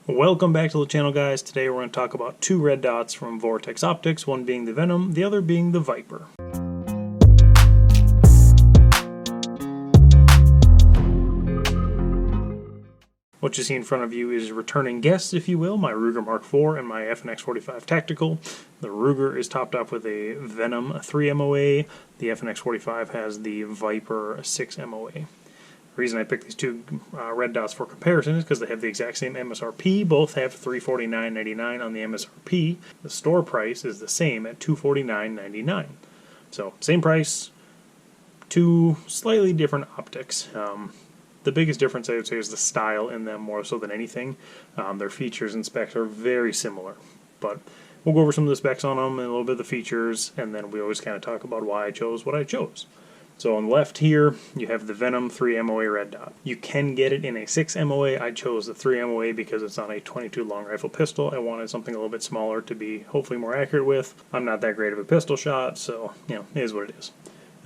Welcome back to the channel, guys. Today we're going to talk about two red dots from Vortex Optics, one being the Venom, the other being the Viper. What you see in front of you is returning guests, if you will, my Ruger Mark IV and my FNX45 Tactical. The Ruger is topped off with a Venom 3 MOA. The FNX45 has the Viper 6 MOA. The reason I picked these two red dots for comparison is because they have the exact same MSRP. Both have $349.99 on the MSRP. The store price is the same at $249.99. So same price, two slightly different optics. The biggest difference, I would say, is the style in them more so than anything. Their features and specs are very similar, but we'll go over some of the specs on them and a little bit of the features, and then we always kind of talk about why I chose what I chose. So on the left here, you have the Venom 3 MOA red dot. You can get it in a 6 MOA. I chose the 3 MOA because it's on a 22 long rifle pistol. I wanted something a little bit smaller to be hopefully more accurate with. I'm not that great of a pistol shot, so, it is what it is.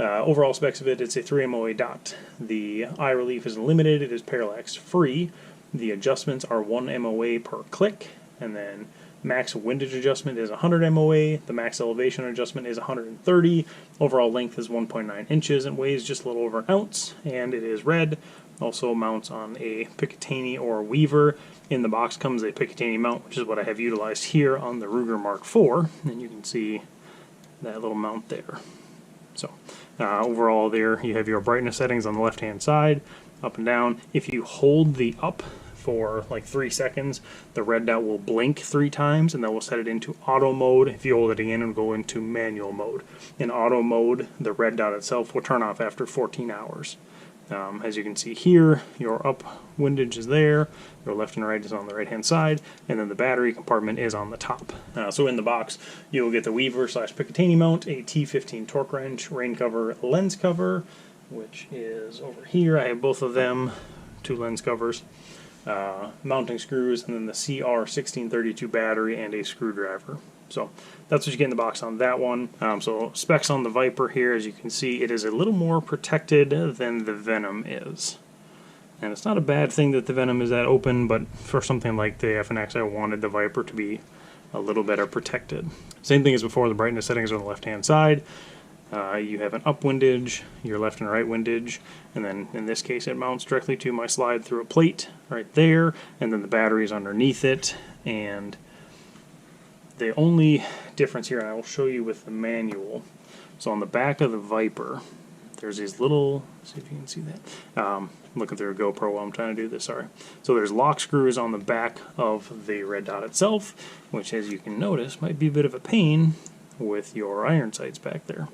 Overall specs of it, it's a 3 MOA dot. The eye relief is limited. It is parallax free. The adjustments are 1 MOA per click, and then max windage adjustment is 100 MOA. The max elevation adjustment is 130. Overall length is 1.9 inches and weighs just a little over an ounce, and it is red. Also mounts on a Picatinny or Weaver. In the box comes a Picatinny mount, which is what I have utilized here on the Ruger Mark IV, and you can see that little mount there. So overall there you have your brightness settings on the left hand side, up and down. If you hold the up for like 3 seconds, the red dot will blink 3 times, and that will set it into auto mode. If you hold it again, it will go into manual mode. In auto mode, the red dot itself will turn off after 14 hours. As you can see here, your up windage is there, your left and right is on the right hand side, and then the battery compartment is on the top. So in the box, you will get the Weaver / Picatinny mount, a T15 torque wrench, rain cover, lens cover, which is over here. I have both of them, 2 lens covers, mounting screws, and then the CR1632 battery and a screwdriver. So that's what you get in the box on that one. So specs on the Viper here, as you can see, it is a little more protected than the Venom is. And it's not a bad thing that the Venom is that open, but for something like the FNX, I wanted the Viper to be a little better protected. Same thing as before, the brightness settings are on the left-hand side. You have an up windage, your left and right windage, and then in this case it mounts directly to my slide through a plate right there, and then the battery is underneath it. And the only difference here, and I will show you with the manual, so on the back of the Viper, there's these little, see if you can see that, I'm looking through a GoPro while I'm trying to do this, sorry. So there's lock screws on the back of the red dot itself, which, as you can notice, might be a bit of a pain with your iron sights back there.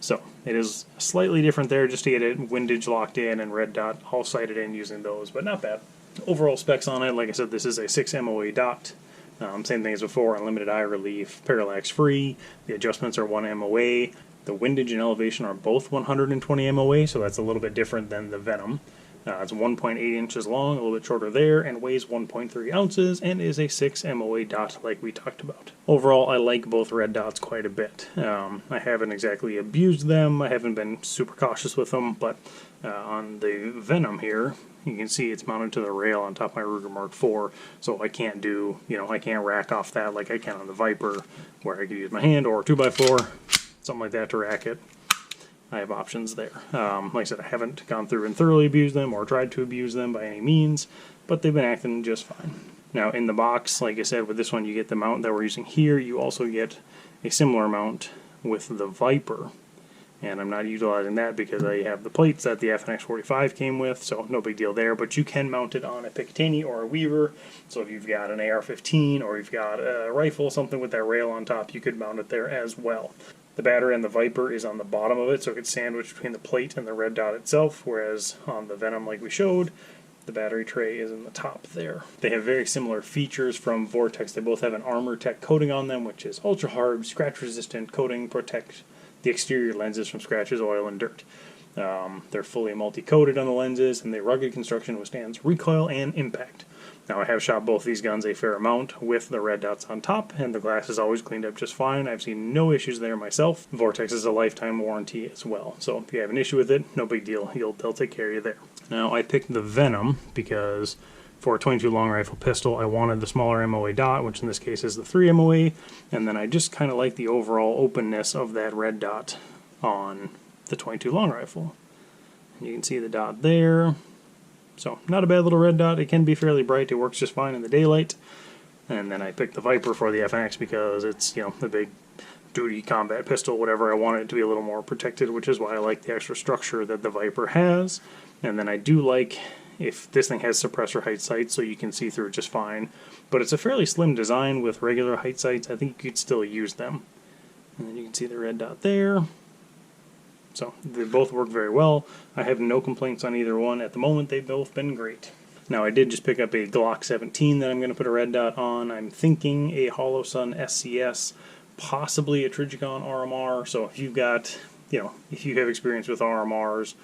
So it is slightly different there, just to get it windage locked in and red dot all sighted in using those, but not bad. Overall specs on it, like I said, this is a 6 MOA dot. Same thing as before, unlimited eye relief, parallax free. The adjustments are 1 MOA. The windage and elevation are both 120 MOA, so that's a little bit different than the Venom. It's 1.8 inches long, a little bit shorter there, and weighs 1.3 ounces, and is a 6 MOA dot like we talked about. Overall, I like both red dots quite a bit. I haven't exactly abused them, I haven't been super cautious with them, but on the Venom here, you can see it's mounted to the rail on top of my Ruger Mark IV, so I can't do, I can't rack off that like I can on the Viper, where I could use my hand or a 2x4, something like that to rack it. I have options there. Like I said, I haven't gone through and thoroughly abused them or tried to abuse them by any means, but they've been acting just fine. Now in the box, like I said, with this one you get the mount that we're using here. You also get a similar mount with the Viper, and I'm not utilizing that because I have the plates that the FNX45 came with, so no big deal there, but you can mount it on a Picatinny or a Weaver. So if you've got an AR-15 or you've got a rifle, something with that rail on top, you could mount it there as well. The battery on the Viper is on the bottom of it, so it gets sandwiched between the plate and the red dot itself, whereas on the Venom, like we showed, the battery tray is in the top there. They have very similar features from Vortex. They both have an Armor Tech coating on them, which is ultra hard, scratch resistant coating, protects the exterior lenses from scratches, oil, and dirt. They're fully multi-coated on the lenses, and the rugged construction withstands recoil and impact. Now I have shot both these guns a fair amount with the red dots on top, and the glass is always cleaned up just fine. I've seen no issues there myself. Vortex is a lifetime warranty as well, so if you have an issue with it, no big deal. They'll take care of you there. Now I picked the Venom because for a 22 long rifle pistol, I wanted the smaller MOA dot, which in this case is the 3 MOA, and then I just kind of like the overall openness of that red dot on the 22 long rifle. And you can see the dot there. So not a bad little red dot. It can be fairly bright. It works just fine in the daylight. And then I picked the Viper for the FNX because it's, you know, the big duty combat pistol, whatever. I wanted it to be a little more protected, which is why I like the extra structure that the Viper has. And then I do like if this thing has suppressor height sights, so you can see through it just fine. But it's a fairly slim design with regular height sights. I think you could still use them. And then you can see the red dot there. So they both work very well. I have no complaints on either one. At the moment, they've both been great. Now, I did just pick up a Glock 17 that I'm going to put a red dot on. I'm thinking a Holosun SCS, possibly a Trijicon RMR. So if you've got, you know, if you have experience with RMRs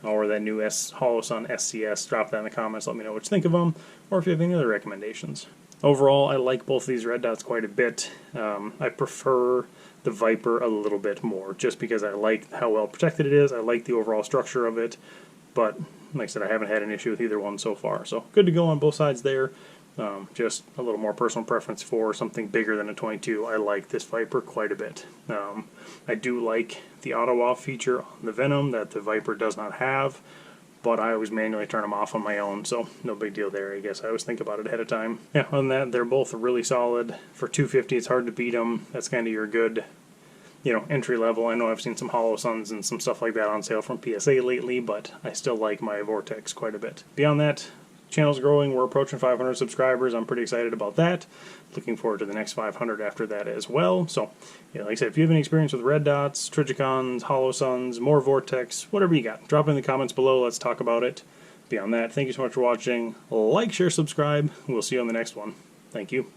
or that new Holosun SCS, drop that in the comments. Let me know what you think of them, or if you have any other recommendations. Overall, I like both of these red dots quite a bit. I prefer the Viper a little bit more, just because I like how well protected it is. I like the overall structure of it, but like I said, I haven't had an issue with either one so far. So good to go on both sides there. Just a little more personal preference for something bigger than a 22. I like this Viper quite a bit. I do like the auto-off feature on the Venom that the Viper does not have, but I always manually turn them off on my own, so no big deal there. I guess I always think about it ahead of time. Yeah, other than that, they're both really solid. For $250, it's hard to beat them. That's kind of your good, you know, entry level. I know I've seen some Holosuns and some stuff like that on sale from PSA lately, but I still like my Vortex quite a bit. Beyond that, channel's growing. We're approaching 500 subscribers. I'm pretty excited about that. Looking forward to the next 500 after that as well. So, yeah, like I said, if you have any experience with red dots, Trijicons, Holosuns, more Vortex, whatever you got, drop it in the comments below. Let's talk about it. Beyond that, thank you so much for watching. Like, share, subscribe. We'll see you on the next one. Thank you.